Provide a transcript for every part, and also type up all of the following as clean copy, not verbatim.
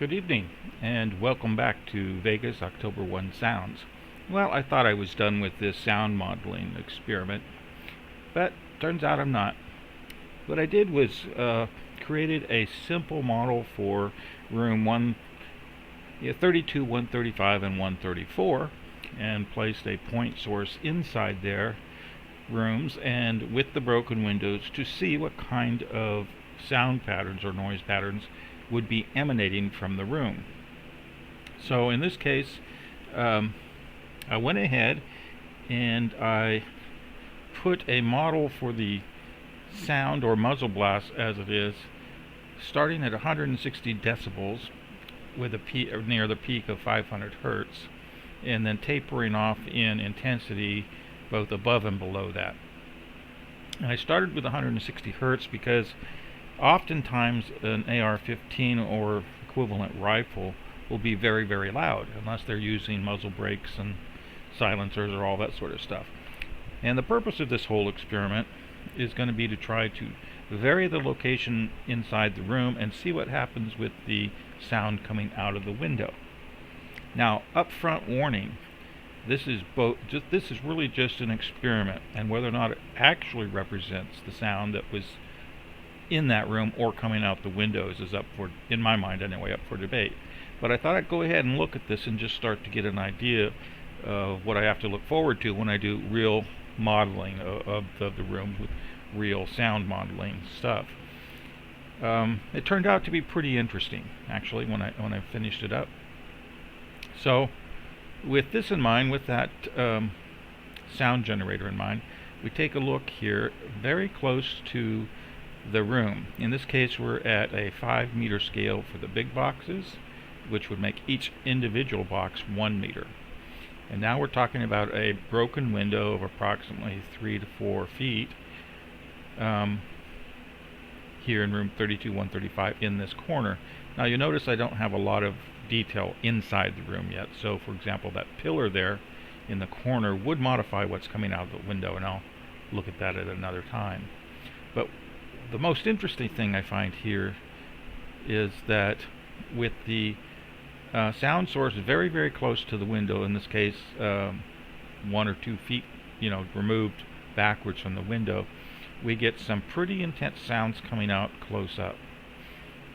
Good evening, and welcome back to Vegas October 1 Sounds. Well, I thought I was done with this sound modeling experiment, but turns out I'm not. What I did was created a simple model for room 32, 135, and 134, and placed a point source inside their rooms and with the broken windows to see what kind of sound patterns or noise patterns would be emanating from the room. So in this case, I went ahead and I put a model for the sound or muzzle blast as it is, starting at 160 decibels with a peak near the peak of 500 hertz, and then tapering off in intensity both above and below that. And I started with 160 hertz because oftentimes an AR-15 or equivalent rifle will be very, very loud unless they're using muzzle brakes and silencers or all that sort of stuff. And the purpose of this whole experiment is going to be to try to vary the location inside the room and see what happens with the sound coming out of the window. Now, upfront warning, this is really just an experiment, and whether or not it actually represents the sound that was in that room or coming out the windows is up for, in my mind anyway, up for debate. But I thought I'd go ahead and look at this and just start to get an idea of what I have to look forward to when I do real modeling of the rooms with real sound modeling stuff. It turned out to be pretty interesting, actually, when I finished it up. So, with this in mind, with that sound generator in mind, we take a look here very close to the room. In this case, we're at a 5-meter scale for the big boxes, which would make each individual box 1 meter. And now we're talking about a broken window of approximately 3 to 4 feet here in room 32, 135 in this corner. Now you notice I don't have a lot of detail inside the room yet. So for example, that pillar there in the corner would modify what's coming out of the window, and I'll look at that at another time. But the most interesting thing I find here is that with the sound source very, very close to the window, in this case 1 or 2 feet removed backwards from the window, we get some pretty intense sounds coming out close up.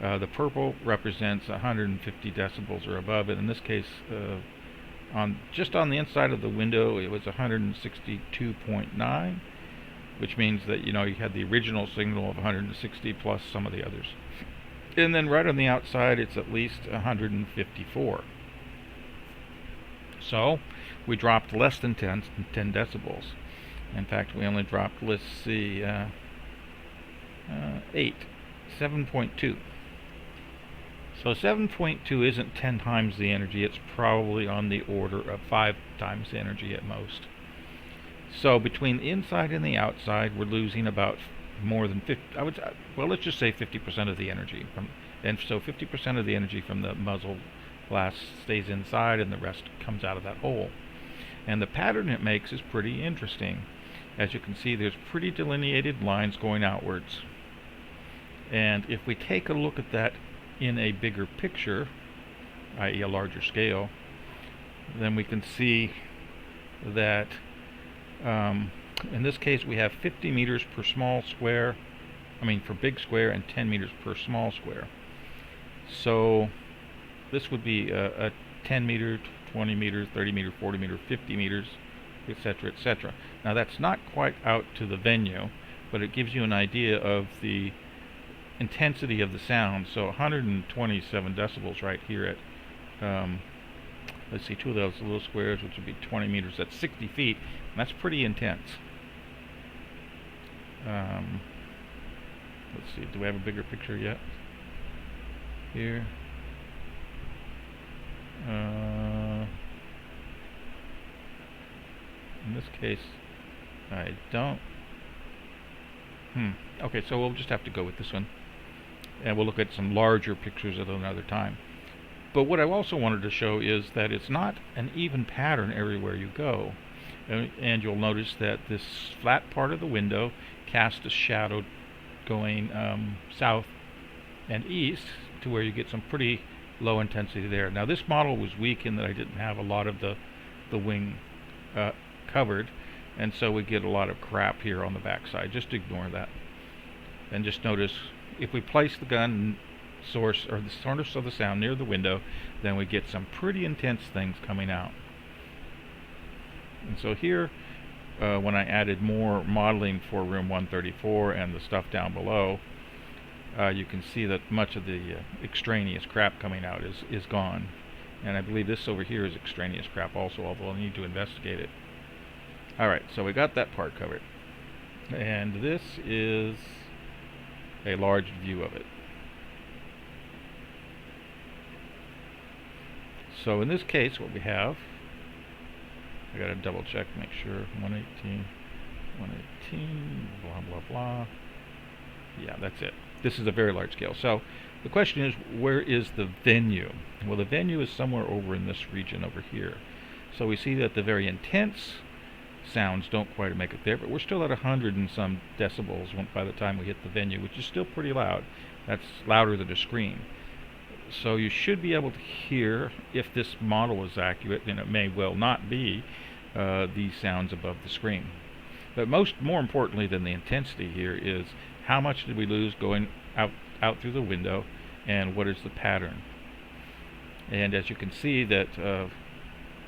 The purple represents 150 decibels or above, and in this case just on the inside of the window it was 162.9, which means that you had the original signal of 160 plus some of the others. And then right on the outside it's at least 154. So we dropped less than 10 decibels. In fact, we only dropped, let's see, 7.2. So 7.2 isn't 10 times the energy, it's probably on the order of 5 times the energy at most. So between the inside and the outside, we're losing about more than 50, let's just say 50% of the energy. And so 50% of the energy from the muzzle blast stays inside and the rest comes out of that hole. And the pattern it makes is pretty interesting. As you can see, there's pretty delineated lines going outwards. And if we take a look at that in a bigger picture, i.e. a larger scale, then we can see that in this case we have 50 meters per small square, for big square, and 10 meters per small square. So this would be a 10 meter, 20 meters, 30 meter, 40 meter, 50 meters, etc., etc. Now that's not quite out to the venue, but it gives you an idea of the intensity of the sound. So 127 decibels right here at let's see, 2 of those little squares, which would be 20 meters, that's 60 feet, and that's pretty intense. Let's see, do we have a bigger picture yet? Here. In this case, I don't. Okay, so we'll just have to go with this one, and we'll look at some larger pictures at another time. But what I also wanted to show is that it's not an even pattern everywhere you go. And you'll notice that this flat part of the window casts a shadow going south and east to where you get some pretty low intensity there. Now this model was weak in that I didn't have a lot of the wing covered, and so we get a lot of crap here on the backside. Just ignore that, and just notice if we place the gun source or the source of the sound near the window, then we get some pretty intense things coming out. And so here, when I added more modeling for room 134 and the stuff down below, you can see that much of the extraneous crap coming out is gone. And I believe this over here is extraneous crap also, although I need to investigate it. Alright, so we got that part covered. And this is a large view of it. So in this case, what we have, I gotta double check, make sure, 118, blah, blah, blah. Yeah, that's it. This is a very large scale. So the question is, where is the venue? Well, the venue is somewhere over in this region over here. So we see that the very intense sounds don't quite make it there, but we're still at 100 and some decibels by the time we hit the venue, which is still pretty loud. That's louder than a scream. So you should be able to hear, if this model is accurate, and it may well not be, these sounds above the scream. But more importantly than the intensity here is how much did we lose going out through the window, and what is the pattern. And as you can see that the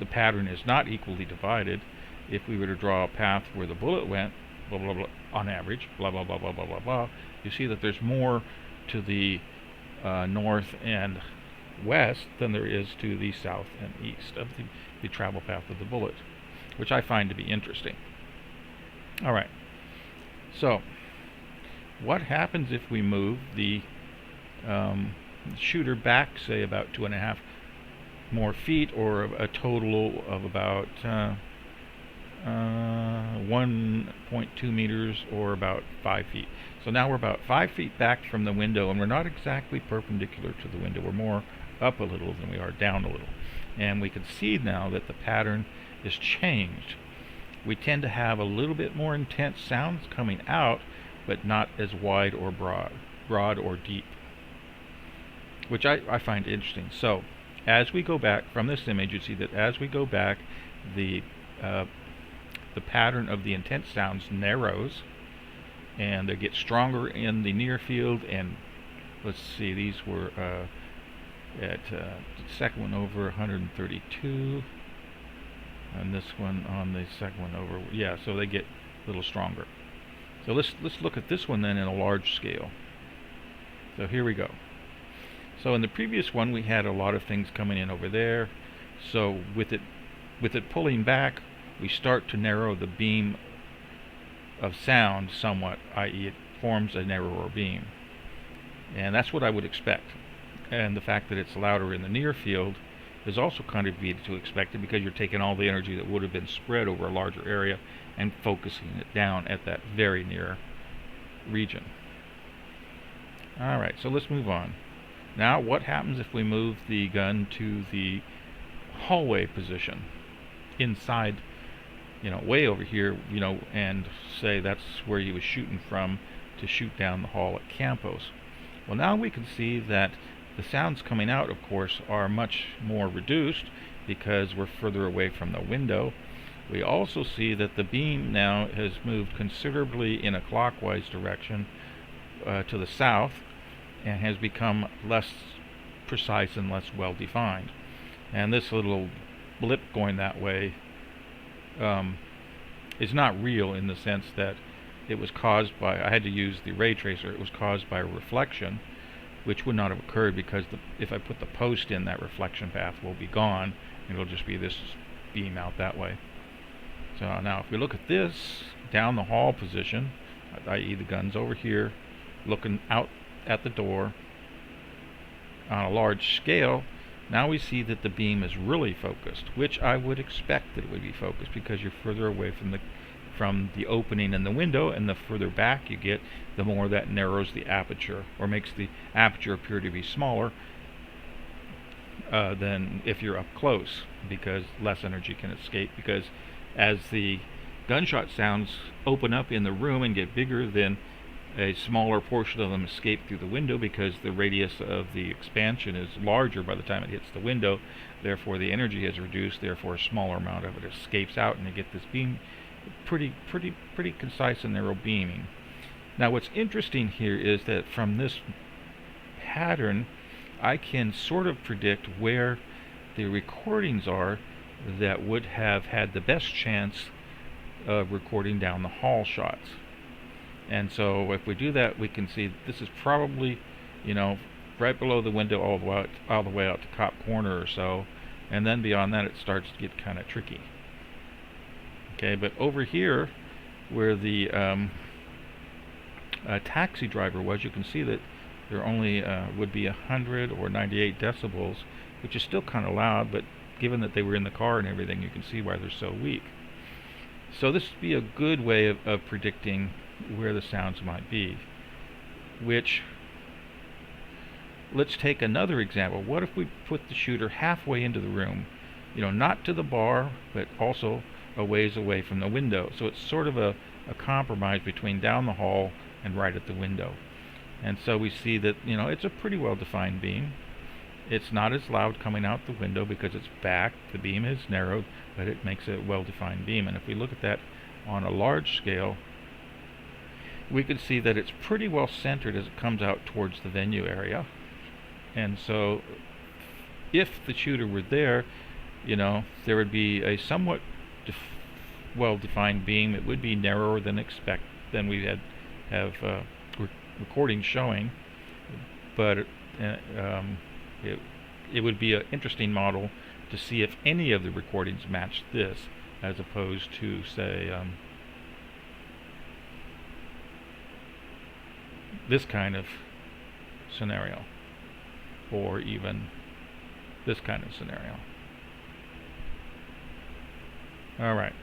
pattern is not equally divided. If we were to draw a path where the bullet went, blah, blah, blah, on average, blah, blah, blah, blah, blah, blah, blah, you see that there's more to the north and west than there is to the south and east of the travel path of the bullet, which I find to be interesting. Alright, so what happens if we move the shooter back, say, about 2.5 more feet, or a total of about 1.2 meters, or about 5 feet. So now we're about 5 feet back from the window, and we're not exactly perpendicular to the window. We're more up a little than we are down a little. And we can see now that the pattern is changed. We tend to have a little bit more intense sounds coming out, but not as wide or broad or deep, which I find interesting. So as we go back from this image, you see that as we go back, the pattern of the intense sounds narrows, and they get stronger in the near field. And let's see, these were at the second one over 132, and this one on the second one over, yeah, so they get a little stronger. So let's look at this one then in a large scale. So here we go. So in the previous one we had a lot of things coming in over there. So with it pulling back, we start to narrow the beam of sound somewhat, i.e. it forms a narrower beam. And that's what I would expect. And the fact that it's louder in the near field is also kind of to be expected, because you're taking all the energy that would have been spread over a larger area and focusing it down at that very near region. Alright, so let's move on. Now what happens if we move the gun to the hallway position inside, way over here, and say that's where he was shooting from to shoot down the hall at Campos. Well, now we can see that the sounds coming out, of course, are much more reduced because we're further away from the window. We also see that the beam now has moved considerably in a clockwise direction to the south, and has become less precise and less well defined. And this little blip going that way is not real, in the sense that it was caused by, I had to use the ray tracer, it was caused by a reflection, which would not have occurred because if I put the post in, that reflection path will be gone, and it'll just be this beam out that way. So now if we look at this down the hall position, i.e. the gun's over here looking out at the door on a large scale, now we see that the beam is really focused, which I would expect that it would be focused, because you're further away from the opening in the window, and the further back you get, the more that narrows the aperture, or makes the aperture appear to be smaller than if you're up close, because less energy can escape, because as the gunshot sounds open up in the room and get bigger, then a smaller portion of them escape through the window because the radius of the expansion is larger by the time it hits the window. Therefore, the energy is reduced. Therefore, a smaller amount of it escapes out, and you get this beam, pretty concise and narrow beaming. Now, what's interesting here is that from this pattern, I can sort of predict where the recordings are that would have had the best chance of recording down the hall shots. And so if we do that, we can see this is probably, right below the window all the way out to Cop Corner or so, and then beyond that it starts to get kind of tricky. Okay, but over here where the taxi driver was, you can see that there only would be 100 or 98 decibels, which is still kind of loud, but given that they were in the car and everything, you can see why they're so weak. So this would be a good way of predicting where the sounds might be. Which, let's take another example. What if we put the shooter halfway into the room? Not to the bar, but also a ways away from the window. So it's sort of a compromise between down the hall and right at the window. And so we see that, it's a pretty well-defined beam. It's not as loud coming out the window because it's back. The beam is narrowed, but it makes a well-defined beam. And if we look at that on a large scale, we can see that it's pretty well centered as it comes out towards the venue area. And so if the shooter were there, there would be a somewhat well-defined beam. It would be narrower than we have recordings showing, but it would be an interesting model to see if any of the recordings match this, as opposed to, say, this kind of scenario, or even this kind of scenario. Alright,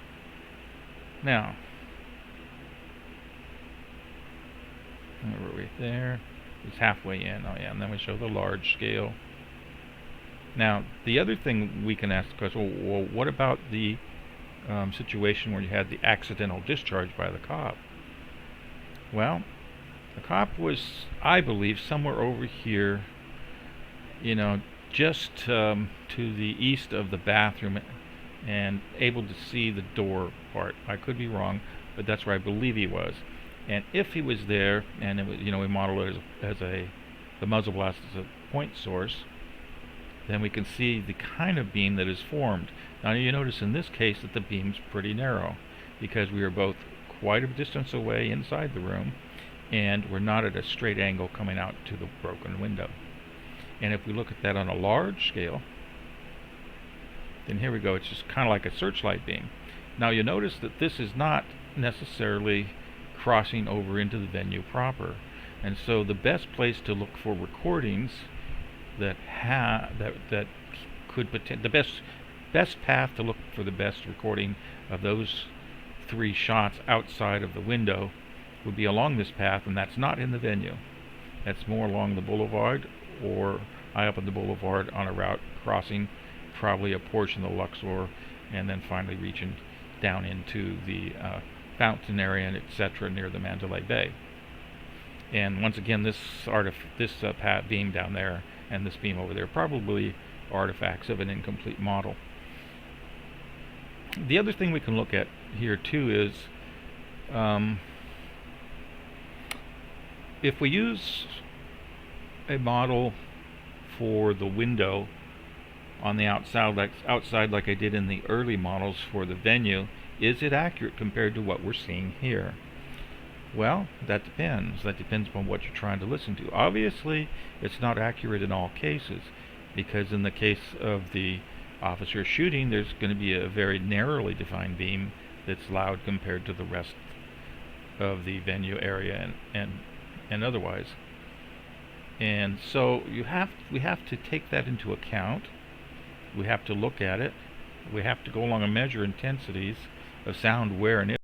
now, where were we? There. It's halfway in. Oh yeah, and then we show the large scale. Now, the other thing we can ask the question, well, what about the situation where you had the accidental discharge by the cop? Well, the cop was, I believe, somewhere over here, just to the east of the bathroom, and able to see the door part. I could be wrong, but that's where I believe he was. And if he was there, and it was, we model it as the muzzle blast as a point source, then we can see the kind of beam that is formed. Now you notice in this case that the beam's pretty narrow, because we are both quite a distance away inside the room, and we're not at a straight angle coming out to the broken window. And if we look at that on a large scale, then here we go, it's just kind of like a searchlight beam. Now you notice that this is not necessarily crossing over into the venue proper, and so the best place to look for recordings that could the best path to look for the best recording of those three shots outside of the window would be along this path, and that's not in the venue. That's more along the boulevard, or high up on the boulevard on a route crossing probably a portion of the Luxor, and then finally reaching down into the fountain area and etc. near the Mandalay Bay. And once again, this beam down there and this beam over there probably artifacts of an incomplete model. The other thing we can look at here too is if we use a model for the window on the outside like I did in the early models for the venue, is it accurate compared to what we're seeing here? Well, that depends. That depends upon what you're trying to listen to. Obviously, it's not accurate in all cases, because in the case of the officer shooting, there's going to be a very narrowly defined beam that's loud compared to the rest of the venue area and otherwise. And so we have to take that into account. We have to look at it. We have to go along and measure intensities of sound where and if